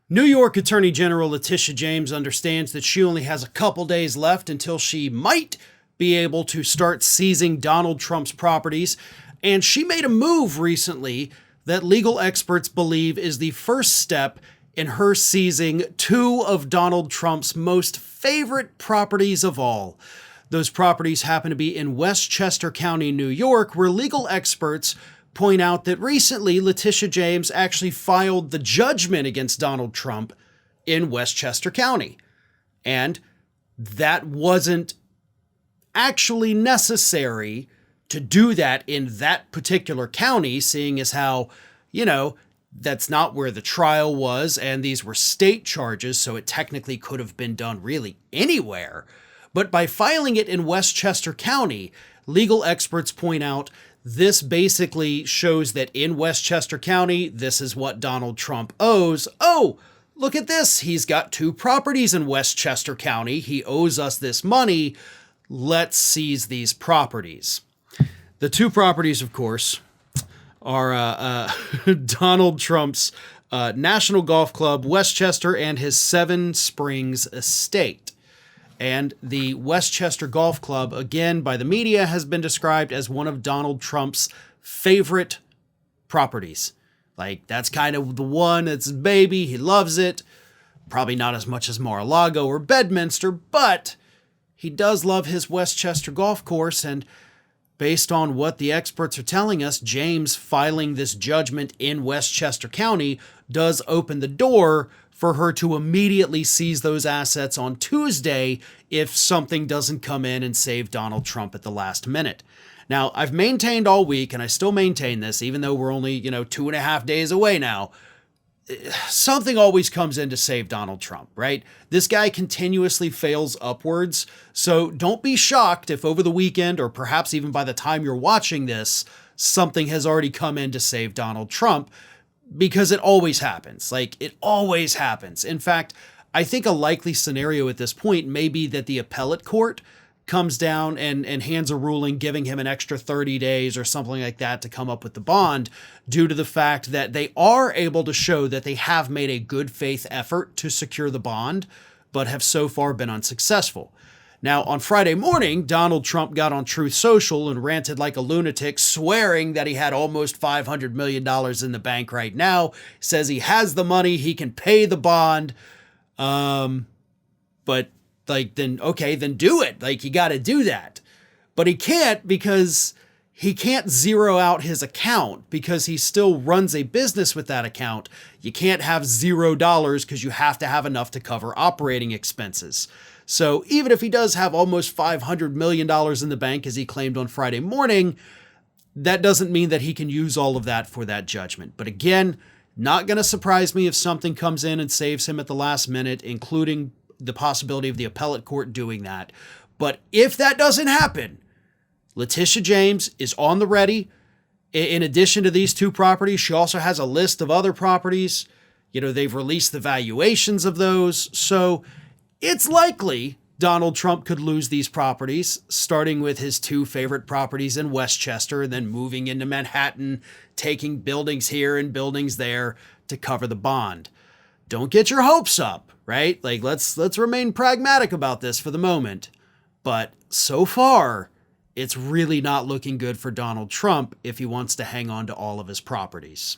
New York Attorney General Letitia James understands that she only has a couple days left until she might be able to start seizing Donald Trump's properties, and she made a move recently that legal experts believe is the first step in her seizing two of Donald Trump's most favorite properties of all. Those properties happen to be in Westchester County, New York, where legal experts point out that recently Letitia James actually filed the judgment against Donald Trump in Westchester County. And that wasn't actually necessary to do that in that particular county, seeing as how, that's not where the trial was, and these were state charges, so it technically could have been done really anywhere. But by filing it in Westchester County, legal experts point out this basically shows that in Westchester County, this is what Donald Trump owes. Oh, look at this. He's got two properties in Westchester County. He owes us this money. Let's seize these properties. The two properties, of course, are Donald Trump's National Golf Club, Westchester, and his Seven Springs estate. And the Westchester Golf Club, again, by the media, has been described as one of Donald Trump's favorite properties. Like, that's kind of the one, it's his baby, he loves it. Probably not as much as Mar-a-Lago or Bedminster, but he does love his Westchester golf course, and based on what the experts are telling us, James filing this judgment in Westchester County does open the door for her to immediately seize those assets on Tuesday if something doesn't come in and save Donald Trump at the last minute. Now, I've maintained all week, and I still maintain this, even though we're only, 2.5 days away now, something always comes in to save Donald Trump, right? This guy continuously fails upwards, so don't be shocked if over the weekend, or perhaps even by the time you're watching this, something has already come in to save Donald Trump, because it always happens. It always happens. In fact, I think a likely scenario at this point may be that the appellate court comes down and hands a ruling giving him an extra 30 days or something like that to come up with the bond, due to the fact that they are able to show that they have made a good faith effort to secure the bond, but have so far been unsuccessful. Now, on Friday morning, Donald Trump got on Truth Social and ranted like a lunatic, swearing that he had almost $500 million in the bank right now, says he has the money, he can pay the bond, but then do it. You got to do that. But he can't, because he can't zero out his account, because he still runs a business with that account. You can't have $0 because you have to have enough to cover operating expenses. So even if he does have almost $500 million in the bank, as he claimed on Friday morning, that doesn't mean that he can use all of that for that judgment. But again, not going to surprise me if something comes in and saves him at the last minute, including the possibility of the appellate court doing that. But if that doesn't happen, Letitia James is on the ready. In addition to these two properties, she also has a list of other properties. They've released the valuations of those. So it's likely Donald Trump could lose these properties, starting with his two favorite properties in Westchester and then moving into Manhattan, taking buildings here and buildings there to cover the bond. Don't get your hopes up, right? Let's remain pragmatic about this for the moment. But so far, it's really not looking good for Donald Trump if he wants to hang on to all of his properties.